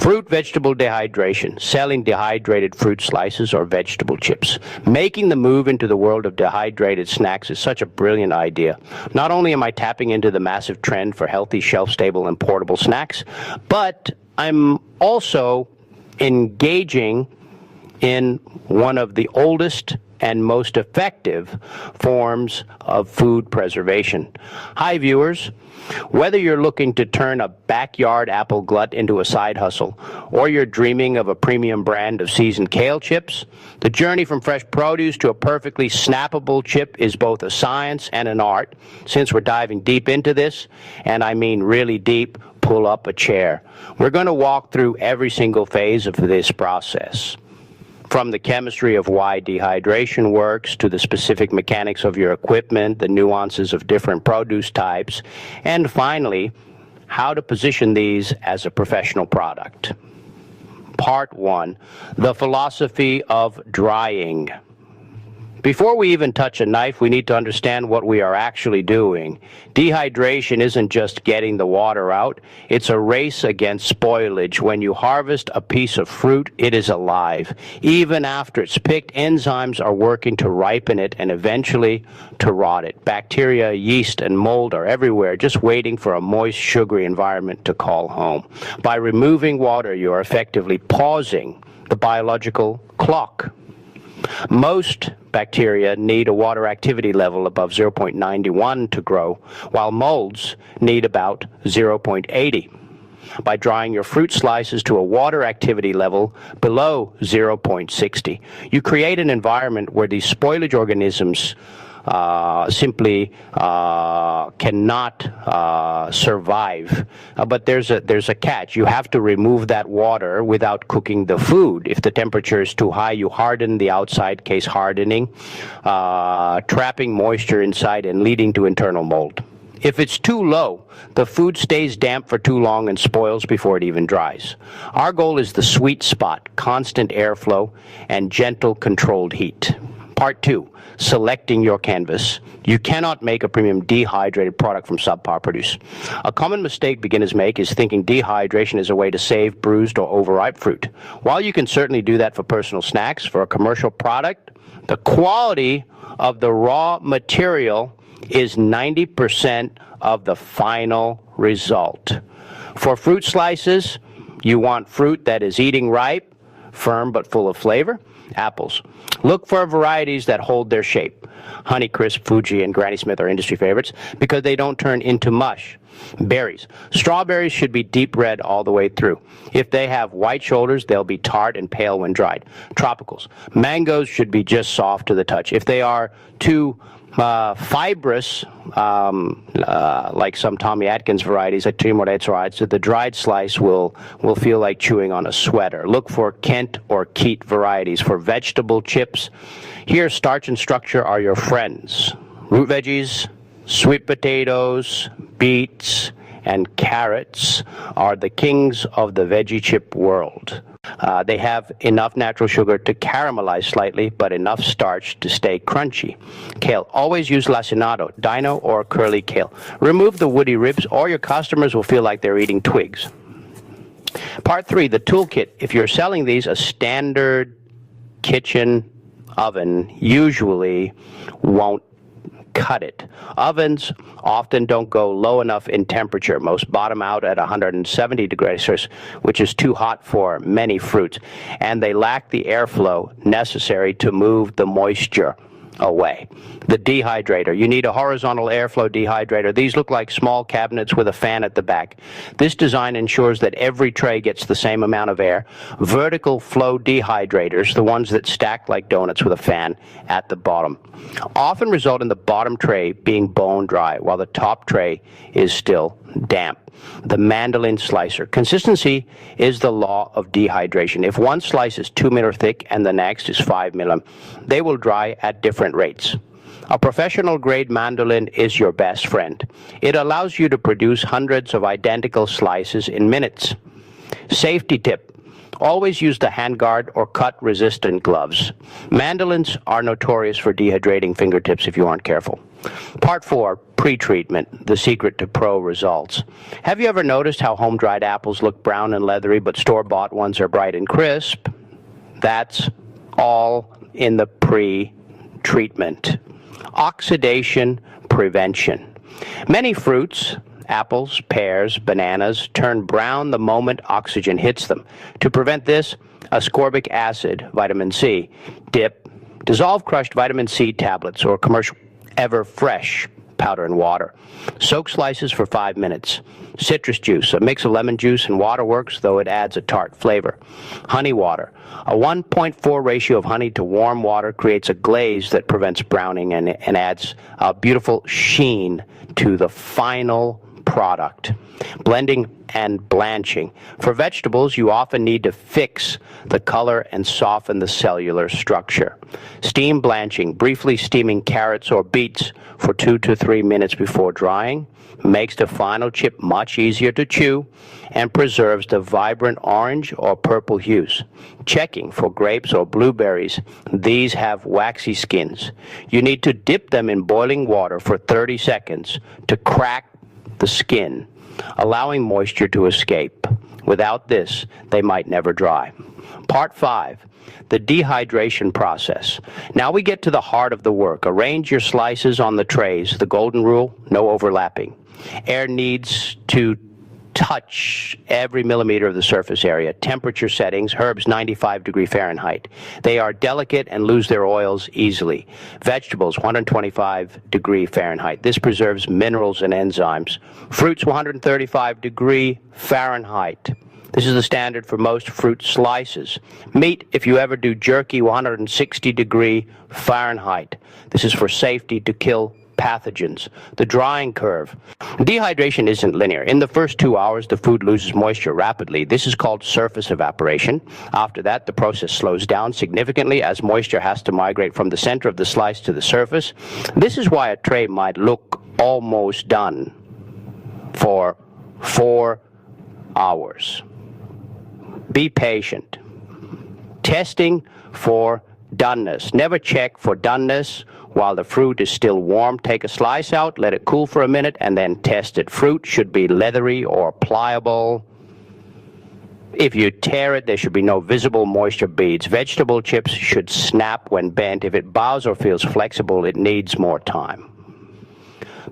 Fruit vegetable dehydration, selling dehydrated fruit slices or vegetable chips. Making the move into the world of dehydrated snacks is such a brilliant idea. Not only am I tapping into the massive trend for healthy, shelf-stable, and portable snacks, but I'm also engaging in one of the oldest and most effective forms of food preservation. Hi, viewers. Whether you're looking to turn a backyard apple glut into a side hustle, or you're dreaming of a premium brand of seasoned kale chips, the journey from fresh produce to a perfectly snappable chip is both a science and an art. Since we're diving deep into this, and I mean really deep, pull up a chair. We're going to walk through every single phase of this process. From the chemistry of why dehydration works, to the specific mechanics of your equipment, the nuances of different produce types, and finally, how to position these as a professional product. Part 1, the philosophy of drying. Before we even touch a knife, we need to understand what we are actually doing. Dehydration isn't just getting the water out. It's a race against spoilage. When you harvest a piece of fruit, it is alive. Even after it's picked, enzymes are working to ripen it and eventually to rot it. Bacteria, yeast, and mold are everywhere, just waiting for a moist, sugary environment to call home. By removing water, you are effectively pausing the biological clock. Most bacteria need a water activity level above 0.91 to grow, while molds need about 0.80. By drying your fruit slices to a water activity level below 0.60, you create an environment where these spoilage organisms simply cannot survive. But there's a catch. You have to remove that water without cooking the food. If the temperature is too high, you harden the outside, case hardening, trapping moisture inside and leading to internal mold. If it's too low, the food stays damp for too long and spoils before it even dries. Our goal is the sweet spot, constant airflow, and gentle, controlled heat. Part 2, selecting your canvas. You cannot make a premium dehydrated product from subpar produce. A common mistake beginners make is thinking dehydration is a way to save bruised or overripe fruit. While you can certainly do that for personal snacks, for a commercial product, the quality of the raw material is 90% of the final result. For fruit slices, you want fruit that is eating ripe, firm but full of flavor. Apples. Look for varieties that hold their shape. Honeycrisp, Fuji, and Granny Smith are industry favorites because they don't turn into mush. Berries. Strawberries should be deep red all the way through. If they have white shoulders, they'll be tart and pale when dried. Tropicals. Mangoes should be just soft to the touch. If they are too fibrous, like some Tommy Atkins varieties, like Timoretz, the dried slice will feel like chewing on a sweater. Look for Kent or Keat varieties. For vegetable chips, here starch and structure are your friends. Root veggies, sweet potatoes, beets, and carrots are the kings of the veggie chip world. They have enough natural sugar to caramelize slightly, but enough starch to stay crunchy. Kale. Always use lacinato, dino, or curly kale. Remove the woody ribs, or your customers will feel like they're eating twigs. Part 3, the toolkit. If you're selling these, a standard kitchen oven usually won't cut it. Ovens often don't go low enough in temperature. Most bottom out at 170 degrees Celsius, which is too hot for many fruits, and they lack the airflow necessary to move the moisture away. The dehydrator. You need a horizontal airflow dehydrator. These look like small cabinets with a fan at the back. This design ensures that every tray gets the same amount of air. Vertical flow dehydrators, the ones that stack like donuts with a fan at the bottom, often result in the bottom tray being bone dry while the top tray is still damp. The mandolin slicer. Consistency is the law of dehydration. If one slice is 2 mm thick and the next is 5 mm, they will dry at different rates. A professional grade mandolin is your best friend. It allows you to produce hundreds of identical slices in minutes. Safety tip. Always use the handguard or cut-resistant gloves. Mandolins are notorious for dehydrating fingertips if you aren't careful. Part 4, pre-treatment, the secret to pro results. Have you ever noticed how home-dried apples look brown and leathery, but store-bought ones are bright and crisp? That's all in the pre-treatment. Oxidation prevention. Many fruits, apples, pears, bananas, turn brown the moment oxygen hits them. To prevent this, ascorbic acid, vitamin C, dip, dissolve crushed vitamin C tablets or commercial Ever Fresh powder in water. Soak slices for 5 minutes. Citrus juice, a mix of lemon juice and water works, though it adds a tart flavor. Honey water. A 1.4 ratio of honey to warm water creates a glaze that prevents browning and adds a beautiful sheen to the final product. Blending and blanching. For vegetables, you often need to fix the color and soften the cellular structure. Steam blanching, briefly steaming carrots or beets for 2 to 3 minutes before drying, makes the final chip much easier to chew and preserves the vibrant orange or purple hues. Checking for grapes or blueberries. These have waxy skins. You need to dip them in boiling water for 30 seconds to crack the skin, allowing moisture to escape. Without this, they might never dry. Part 5, the dehydration process. Now we get to the heart of the work. Arrange your slices on the trays. The golden rule, no overlapping. Air needs to touch every millimeter of the surface area. Temperature settings, herbs 95 Fahrenheit. They are delicate and lose their oils easily. Vegetables 125 Fahrenheit. This preserves minerals and enzymes. Fruits 135 Fahrenheit. This is the standard for most fruit slices. Meat, if you ever do jerky, 160 Fahrenheit. This is for safety to kill pathogens. The drying curve. Dehydration isn't linear. In the first 2 hours, the food loses moisture rapidly. This is called surface evaporation. After that, the process slows down significantly as moisture has to migrate from the center of the slice to the surface. This is why a tray might look almost done for 4 hours. Be patient. Testing for doneness. Never check for doneness while the fruit is still warm. Take a slice out, let it cool for a minute, and then test it. Fruit should be leathery or pliable. If you tear it, there should be no visible moisture beads. Vegetable chips should snap when bent. If it bows or feels flexible, it needs more time.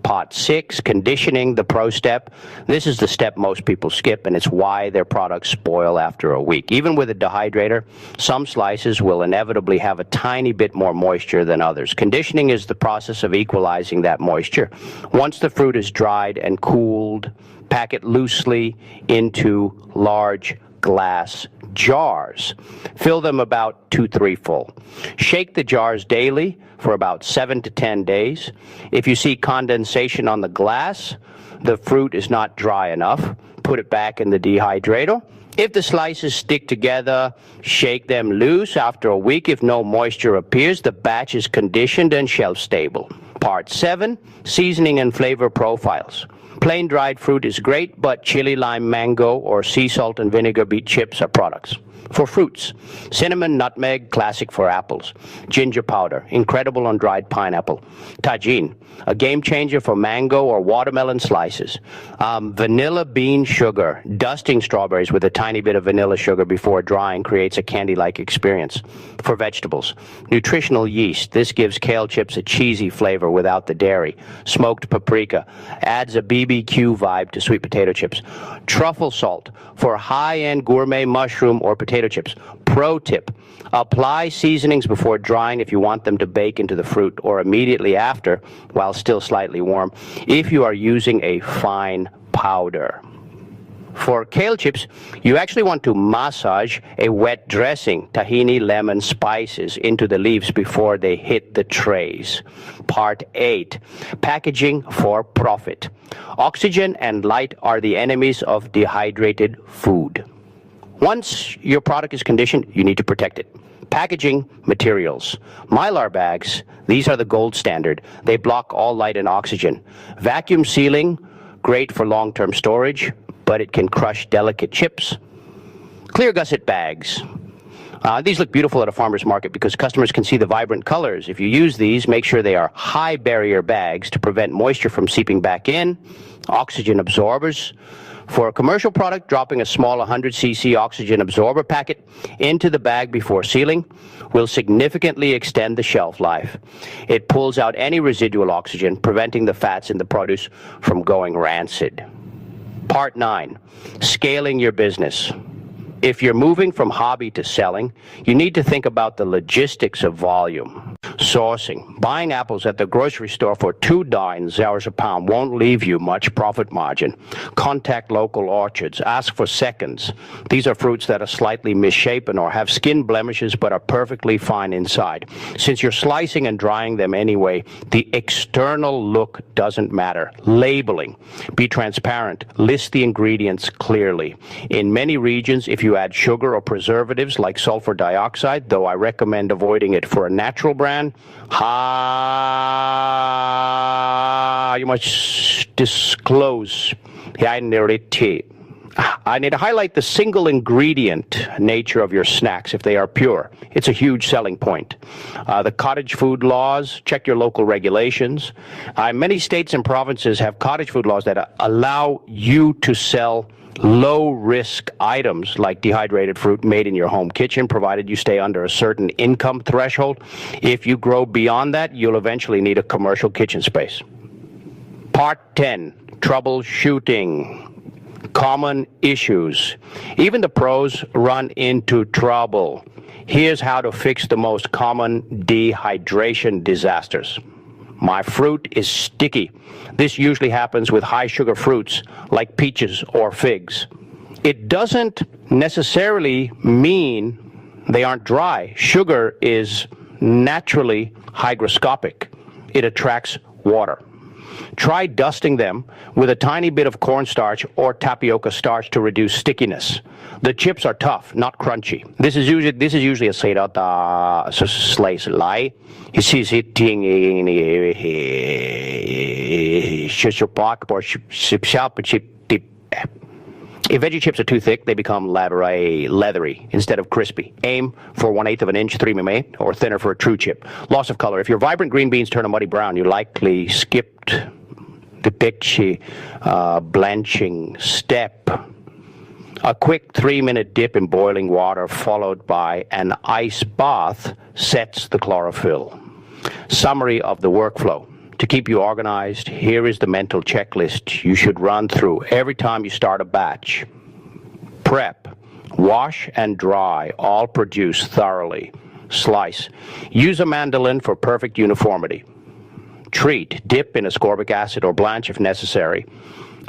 Part 6, conditioning, the pro step. This is the step most people skip, and it's why their products spoil after a week. Even with a dehydrator, some slices will inevitably have a tiny bit more moisture than others. Conditioning is the process of equalizing that moisture. Once the fruit is dried and cooled, pack it loosely into large glass jars. Fill them about 2-3 full. Shake the jars daily for about 7 to 10 days. If you see condensation on the glass, the fruit is not dry enough. Put it back in the dehydrator. If the slices stick together, shake them loose. After a week, if no moisture appears, the batch is conditioned and shelf stable. Part 7, seasoning and flavor profiles. Plain dried fruit is great, but chili, lime, mango, or sea salt and vinegar beet chips are products. For fruits, cinnamon, nutmeg, classic for apples. Ginger powder, incredible on dried pineapple. Tajin, a game changer for mango or watermelon slices. Vanilla bean sugar, dusting strawberries with a tiny bit of vanilla sugar before drying creates a candy-like experience. For vegetables, nutritional yeast. This gives kale chips a cheesy flavor without the dairy. Smoked paprika adds a BBQ vibe to sweet potato chips. Truffle salt for high-end gourmet mushroom or potato chips. Pro tip, apply seasonings before drying if you want them to bake into the fruit, or immediately after while still slightly warm if you are using a fine powder. For kale chips, you actually want to massage a wet dressing, tahini, lemon, spices into the leaves before they hit the trays. Part 8, packaging for profit. Oxygen and light are the enemies of dehydrated food. Once your product is conditioned, you need to protect it. Packaging materials. Mylar bags, these are the gold standard. They block all light and oxygen. Vacuum sealing, great for long-term storage, but it can crush delicate chips. Clear gusset bags. These look beautiful at a farmer's market because customers can see the vibrant colors. If you use these, make sure they are high barrier bags to prevent moisture from seeping back in, oxygen absorbers. For a commercial product, dropping a small 100cc oxygen absorber packet into the bag before sealing will significantly extend the shelf life. It pulls out any residual oxygen, preventing the fats in the produce from going rancid. Part 9, scaling your business. If you're moving from hobby to selling, you need to think about the logistics of volume. Sourcing. Buying apples at the grocery store for $2 a pound won't leave you much profit margin. Contact local orchards. Ask for seconds. These are fruits that are slightly misshapen or have skin blemishes but are perfectly fine inside. Since you're slicing and drying them anyway, the external look doesn't matter. Labeling. Be transparent. List the ingredients clearly. In many regions, if you add sugar or preservatives like sulfur dioxide, though I recommend avoiding it for a natural brand, you must disclose. I need to highlight the single ingredient nature of your snacks if they are pure. It's a huge selling point. The cottage food laws, check your local regulations. Many states and provinces have cottage food laws that allow you to sell low-risk items like dehydrated fruit made in your home kitchen, provided you stay under a certain income threshold. If you grow beyond that, you'll eventually need a commercial kitchen space. Part 10, troubleshooting. Common issues. Even the pros run into trouble. Here's how to fix the most common dehydration disasters. My fruit is sticky. This usually happens with high sugar fruits like peaches or figs. It doesn't necessarily mean they aren't dry. Sugar is naturally hygroscopic. It attracts water. Try dusting them with a tiny bit of cornstarch or tapioca starch to reduce stickiness. The chips are tough, not crunchy. This is usually a slice lie. If veggie chips are too thick, they become leathery instead of crispy. Aim for 1/8 of an inch 3 mm or thinner for a true chip. Loss of color. If your vibrant green beans turn a muddy brown, you likely skipped the blanching step. A quick 3-minute dip in boiling water followed by an ice bath sets the chlorophyll. Summary of the workflow. To keep you organized, here is the mental checklist you should run through every time you start a batch. Prep. Wash and dry, all produce thoroughly. Slice. Use a mandolin for perfect uniformity. Treat. Dip in ascorbic acid or blanch if necessary.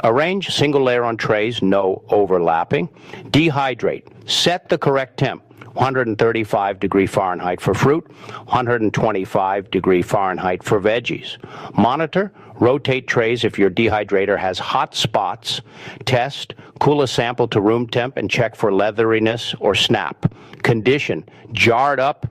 Arrange single layer on trays, no overlapping. Dehydrate. Set the correct temp. 135 Fahrenheit for fruit, 125 Fahrenheit for veggies. Monitor, rotate trays if your dehydrator has hot spots. Test, cool a sample to room temp and check for leatheriness or snap. Condition, jarred up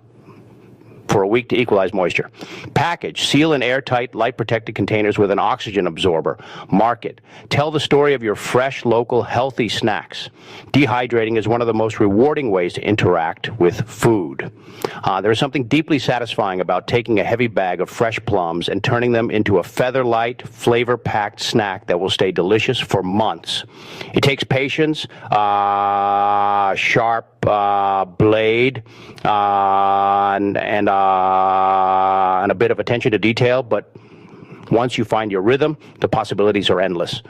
for a week to equalize moisture. Package, seal in airtight, light-protected containers with an oxygen absorber. Market, tell the story of your fresh, local, healthy snacks. Dehydrating is one of the most rewarding ways to interact with food. There is something deeply satisfying about taking a heavy bag of fresh plums and turning them into a feather-light, flavor-packed snack that will stay delicious for months. It takes patience, sharp blade, and a bit of attention to detail, but once you find your rhythm, the possibilities are endless.